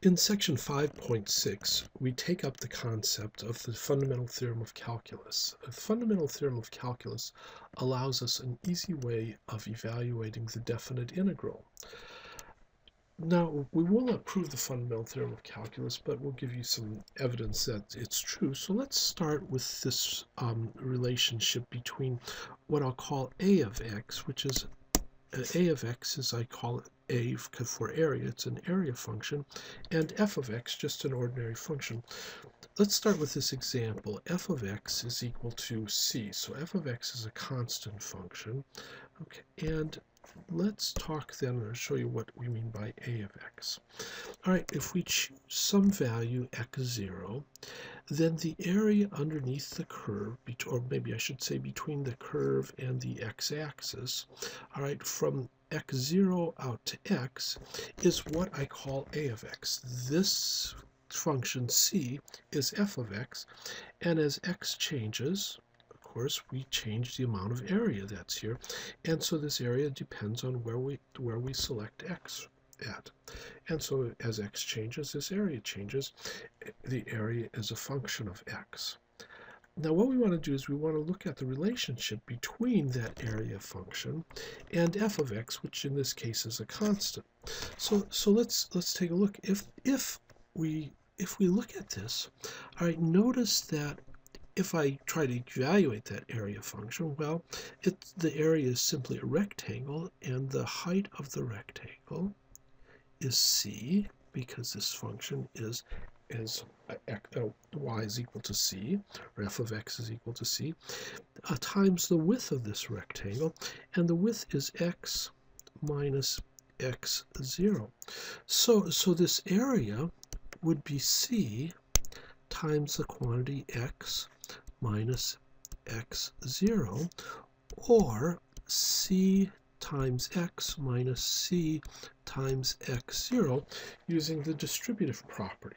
In section 5.6, we take up the concept of the fundamental theorem of calculus. The fundamental theorem of calculus allows us an easy way of evaluating the definite integral. Now, we will not prove the fundamental theorem of calculus, but we'll give you some evidence that it's true. So let's start with this relationship between what I'll call a of x, which is a of x, as I call it a for area, it's an area function, and f of x, just an ordinary function. Let's start with this example. F of x is equal to c. So f of x is a constant function. Okay, and let's talk then, I'll show you what we mean by a of x. All right, if we choose some value x0, then the area underneath the curve, or maybe I should say between the curve and the x-axis, all right, from x0 out to x, is what I call a of x. This function c is f of x, and as x changes, of course, we change the amount of area that's here, and so this area depends on where we select x at. And so as x changes, this area changes. The area is a function of x. Now what we want to do is we want to look at the relationship between that area function and f of x, which in this case is a constant. So let's take a look. If we look at this, all right, notice that if I try to evaluate that area function, well, the area is simply a rectangle, and the height of the rectangle is c, because this function is y is equal to c, or f of x is equal to c, times the width of this rectangle, and the width is x minus x0. So this area would be c times the quantity x minus x0, or c times x minus c times x0 using the distributive property.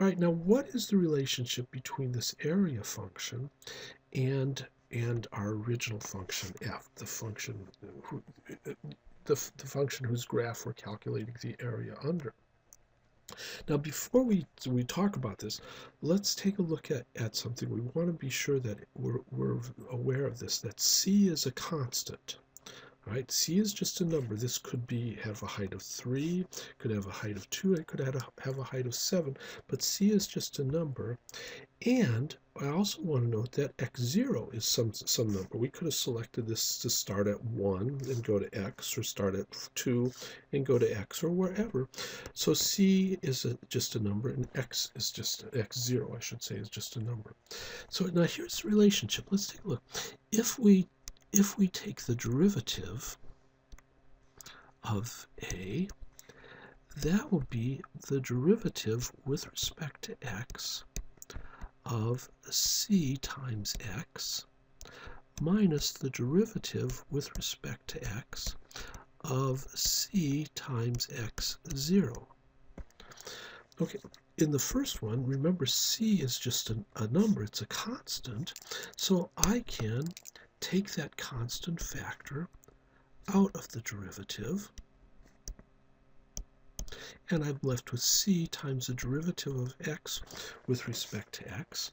All right, now what is the relationship between this area function and our original function f, the function whose graph we're calculating the area under? Now, before we talk about this, let's take a look at something. We want to be sure that we're aware of this, that c is a constant. All right, c is just a number. This could have a height of 3, could have a height of 2, it could have a height of 7, but c is just a number. And I also want to note that x0 is some number. We could have selected this to start at 1 and go to x, or start at 2 and go to x, or wherever. So c is just a number, and x0, I should say, is just a number. So now here's the relationship. Let's take a look. If we take the derivative of a, that will be the derivative with respect to x of c times x minus the derivative with respect to x of c times x0. Okay, in the first one, remember c is just a number, it's a constant, so I can take that constant factor out of the derivative, and I'm left with c times the derivative of x with respect to x,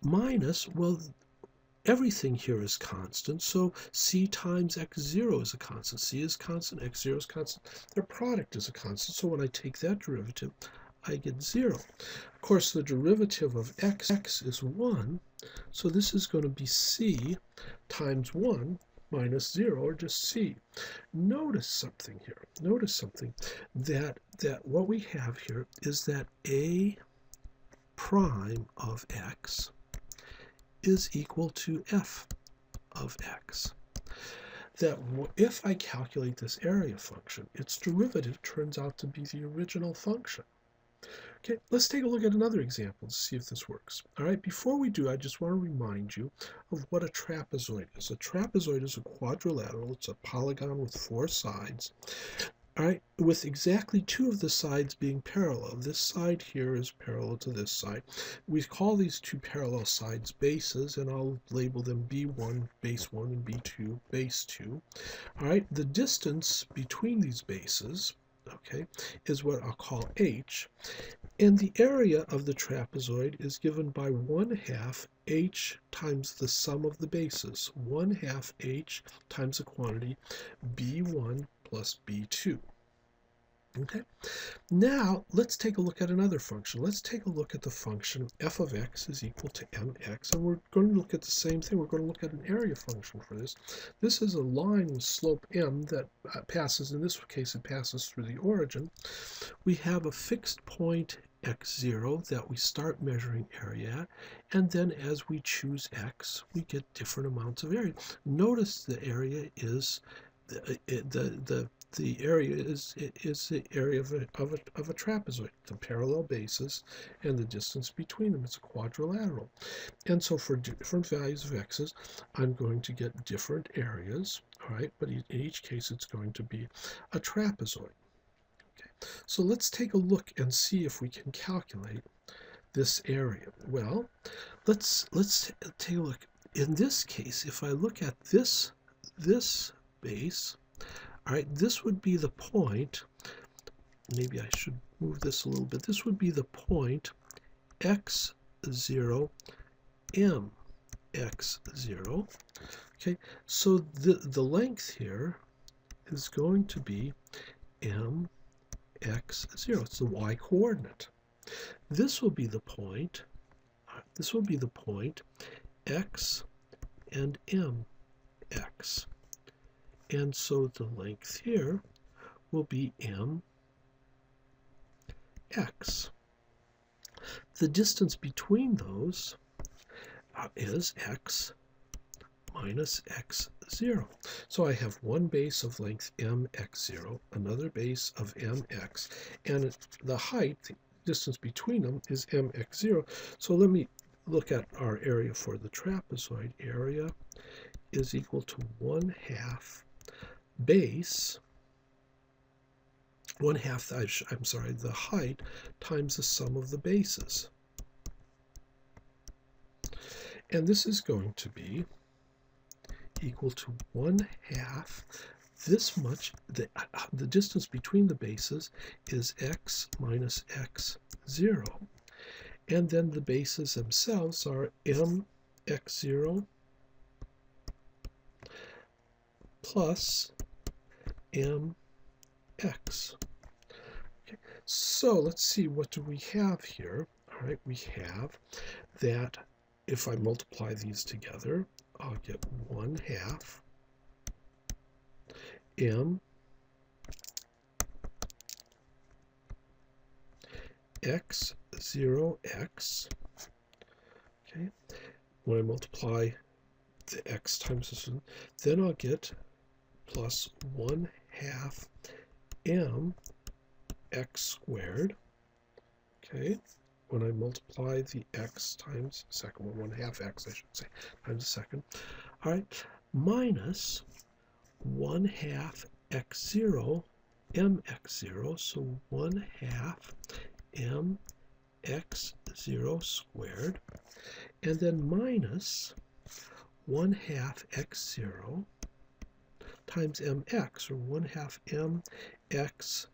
minus, well, everything here is constant, so c times x0 is a constant. C is constant, x0 is constant. Their product is a constant, so when I take that derivative, I get 0. Of course, the derivative of x is 1, so this is going to be c times 1 minus 0, or just c. Notice something here. Notice something, that what we have here is that a prime of x is equal to f of x. That if I calculate this area function, its derivative turns out to be the original function. Okay, let's take a look at another example to see if this works. All right, before we do, I just want to remind you of what a trapezoid is. A trapezoid is a quadrilateral. It's a polygon with 4 sides. All right, with exactly 2 of the sides being parallel. This side here is parallel to this side. We call these 2 parallel sides bases, and I'll label them B1, base 1, and B2, base 2. All right, the distance between these bases okay, is what I'll call h. And the area of the trapezoid is given by 1/2 h times the sum of the bases. 1/2 h times the quantity b1 plus b2. Okay, now let's take a look at another function. Let's take a look at the function f of x is equal to mx, and we're going to look at the same thing. We're going to look at an area function for this. This is a line with slope m that passes, in this case it passes through the origin. We have a fixed point x0 that we start measuring area at, and then as we choose x, we get different amounts of area. Notice the area is the area is the area of a trapezoid, the parallel bases and the distance between them. It's a quadrilateral. And so for different values of x's, I'm going to get different areas, all right? But in each case, it's going to be a trapezoid. Okay, so let's take a look and see if we can calculate this area. Well, let's take a look. In this case, if I look at this base, all right, this would be the point. Maybe I should move this a little bit. This would be the point x0, mx0. Okay, so the length here is going to be mx0. It's the y coordinate. This will be the point. This will be the point x and mx. And so the length here will be mx. The distance between those is x minus x0. So I have one base of length mx0, another base of mx, and the height, the distance between them, is mx0. So let me look at our area for the trapezoid. Area is equal to 1/2 base, 1/2, I'm sorry, the height times the sum of the bases. And this is going to be equal to 1/2 this much. The distance between the bases is x minus x0. And then the bases themselves are mx0 plus mx. Okay, so let's see, what do we have here? All right, we have that if I multiply these together, I'll get 1/2 m x0x. Okay, when I multiply the x times this one, then I'll get plus 1/2 m x squared. Okay, when I multiply the x times the second one, 1/2 x, I should say, times the second. All right, minus 1/2 x0 mx0, so 1/2 m x0 squared, and then minus 1/2 x0 times mx, or 1/2 m x0x.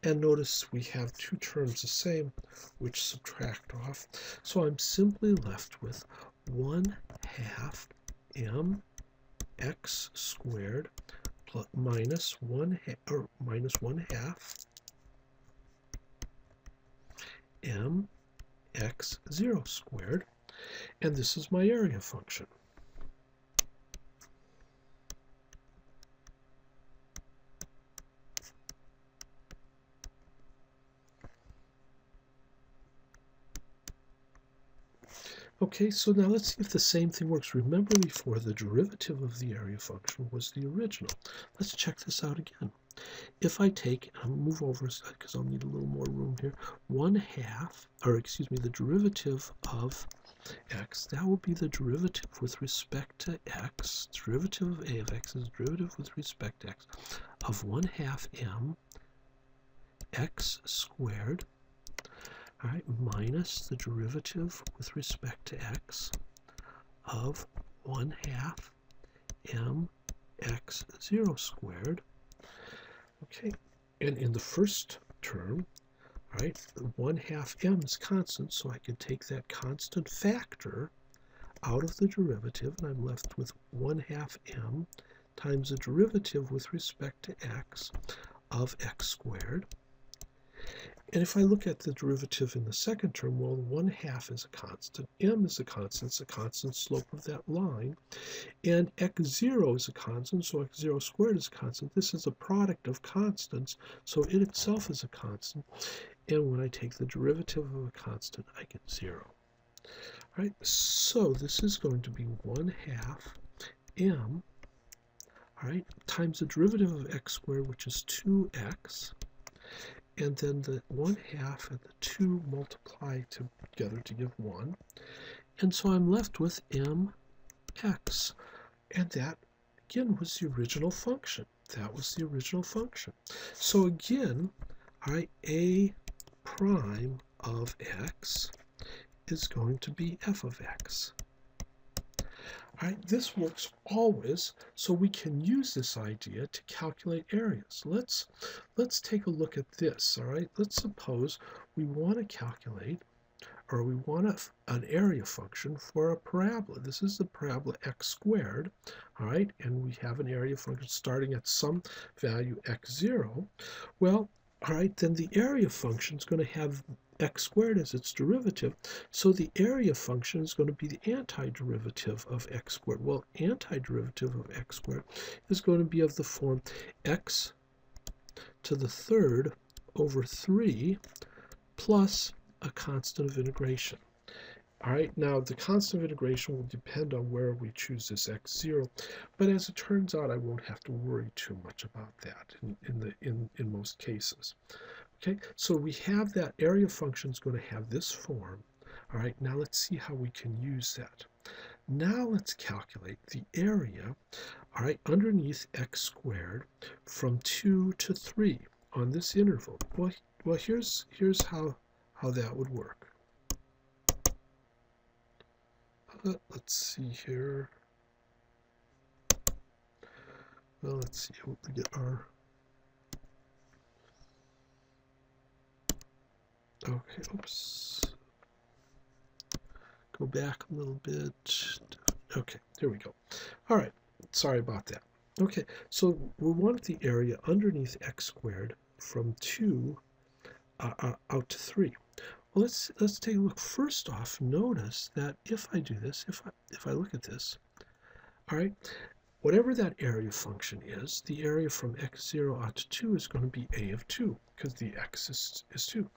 And notice we have two terms the same, which subtract off. So I'm simply left with 1/2 m x squared plus minus 1/2 m x0 squared, and this is my area function. Okay, so now let's see if the same thing works. Remember before, the derivative of the area function was the original. Let's check this out again. If I take, I'll move over because I'll need a little more room here, 1/2, or excuse me, the derivative of x, that will be the derivative with respect to x. Derivative of a of x is derivative with respect to x of 1/2 m x squared, all right, minus the derivative with respect to x of 1/2 m x0 squared. Okay, and in the first term, all right, 1/2 m is constant, so I can take that constant factor out of the derivative, and I'm left with 1/2 m times the derivative with respect to x of x squared. And if I look at the derivative in the second term, well, 1/2 is a constant, m is a constant, it's a constant slope of that line, and x0 is a constant, so x0 squared is a constant. This is a product of constants, so it itself is a constant, and when I take the derivative of a constant, I get 0. All right, so this is going to be 1/2 m, all right, times the derivative of x squared, which is 2x, and then the 1/2 and the 2 multiply together to give 1. And so I'm left with mx. And that, again, was the original function. That was the original function. So again, all right, a prime of x is going to be f of x. All right, this works always, so we can use this idea to calculate areas. Let's take a look at this. All right, let's suppose we want to calculate, or we want an area function for a parabola. This is the parabola x squared, all right, and we have an area function starting at some value x0. Well, all right, then the area function is going to have x squared as its derivative, so the area function is going to be the antiderivative of x squared. Well, antiderivative of x squared is going to be of the form x to the third over 3 plus a constant of integration. All right, now the constant of integration will depend on where we choose this x0, but as it turns out, I won't have to worry too much about that in most cases. Okay, so we have that area function is going to have this form. All right, now let's see how we can use that. Now let's calculate the area, all right, underneath x squared from 2 to 3 on this interval. Well, here's how that would work. Let's see here. Well, let's see what we get our. Okay, oops. Go back a little bit. Okay, there we go. All right, sorry about that. Okay, so we want the area underneath x squared from 2 out to 3. Well, let's take a look. First off, notice that if I do this, if I look at this, all right, whatever that area function is, the area from x0 out to 2 is going to be a of 2 because the x is 2.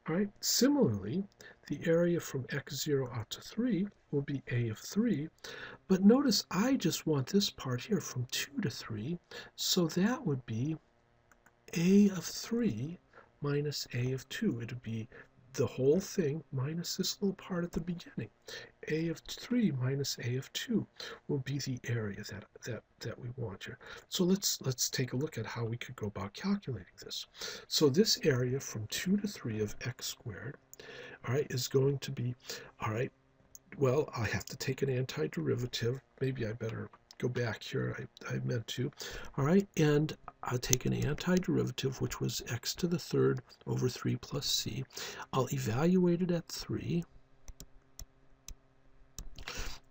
All right, similarly, the area from x0 out to 3 will be a of 3, but notice I just want this part here from 2 to 3, so that would be a of 3 minus a of 2. It would be the whole thing minus this little part at the beginning. A of 3 minus a of 2 will be the area that we want here. So let's take a look at how we could go about calculating this. So this area from 2 to 3 of x squared, all right, is going to be, all right, well, I have to take an antiderivative. Maybe I better go back here. I meant to. All right, and I'll take an antiderivative, which was x to the third over 3 plus c. I'll evaluate it at 3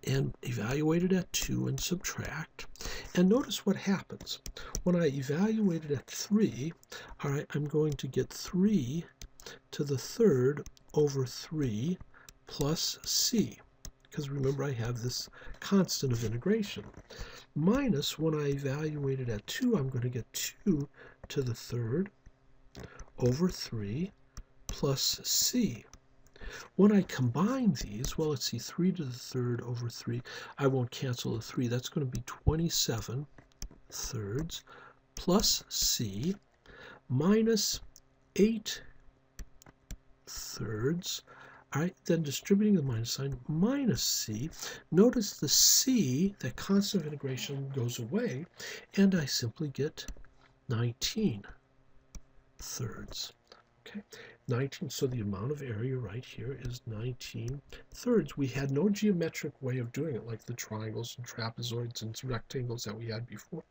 and evaluate it at 2 and subtract. And notice what happens. When I evaluate it at 3, all right, I'm going to get 3 to the third over 3 plus c. Because remember, I have this constant of integration. Minus, when I evaluate it at 2, I'm going to get 2 to the third over 3 plus c. When I combine these, well, let's see, 3 to the third over 3. I won't cancel the 3. That's going to be 27 thirds plus c minus 8 thirds. All right, then distributing the minus sign, minus c. Notice the c, that constant of integration, goes away, and I simply get 19 thirds. Okay, 19, so the amount of area right here is 19/3. We had no geometric way of doing it like the triangles and trapezoids and rectangles that we had before.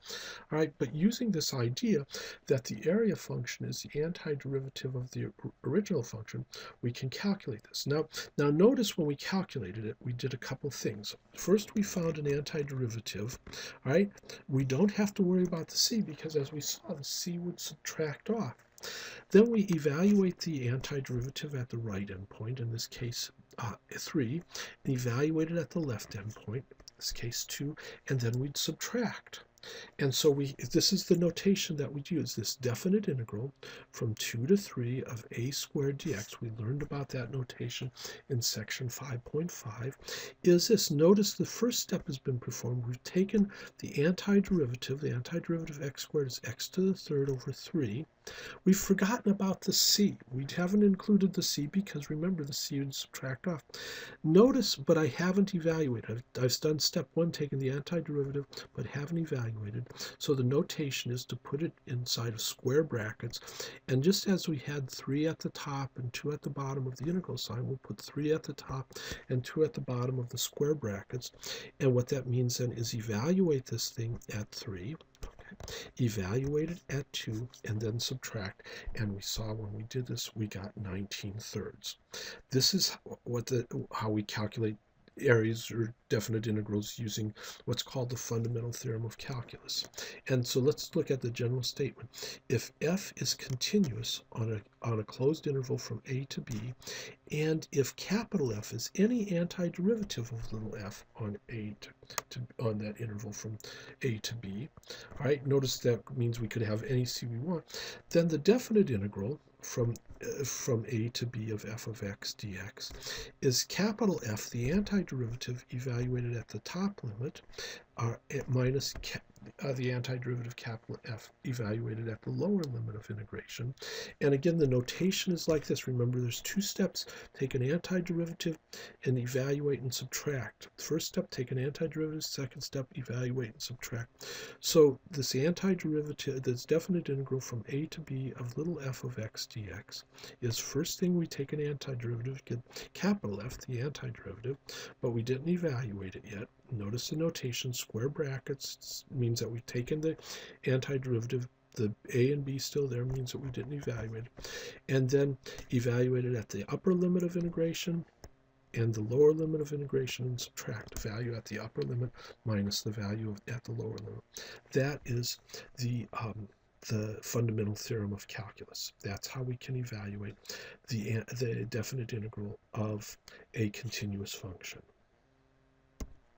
All right, but using this idea that the area function is the antiderivative of the original function, we can calculate this. Now notice when we calculated it, we did a couple things. First, we found an antiderivative. All right, we don't have to worry about the c because as we saw, the c would subtract off. Then we evaluate the antiderivative at the right endpoint, in this case 3, and evaluate it at the left endpoint, in this case 2, and then we'd subtract. And so this is the notation that we'd use, this definite integral from 2 to 3 of a squared dx. We learned about that notation in section 5.5. Is this, notice the first step has been performed. We've taken the antiderivative of x squared is x to the third over 3. We've forgotten about the c. We haven't included the c because remember the c would subtract off. Notice, but I haven't evaluated. I've done step 1, taking the antiderivative, but haven't evaluated. So the notation is to put it inside of square brackets. And just as we had 3 at the top and 2 at the bottom of the integral sign, we'll put 3 at the top and 2 at the bottom of the square brackets. And what that means then is evaluate this thing at 3. Evaluate it at 2, and then subtract. And we saw when we did this, we got 19/3. This is how we calculate areas or definite integrals using what's called the fundamental theorem of calculus. And so let's look at the general statement. If f is continuous on a closed interval from a to b, and if capital F is any antiderivative of little f on on that interval from a to b, all right, notice that means we could have any c we want, then the definite integral from a to b of f of x dx is capital F, the antiderivative evaluated at the top limit, minus the antiderivative capital F evaluated at the lower limit of integration. And again, the notation is like this. Remember, there's 2 steps. Take an antiderivative and evaluate and subtract. First step, take an antiderivative. Second step, evaluate and subtract. So this antiderivative, this definite integral from a to b of little f of x dx is, first thing, we take an antiderivative, get capital F, the antiderivative, but we didn't evaluate it yet. Notice the notation, square brackets means that we've taken the antiderivative. The a and b still there means that we didn't evaluate it. And then evaluate it at the upper limit of integration and the lower limit of integration, and subtract the value at the upper limit minus the value at the lower limit. That is the fundamental theorem of calculus. That's how we can evaluate the definite integral of a continuous function.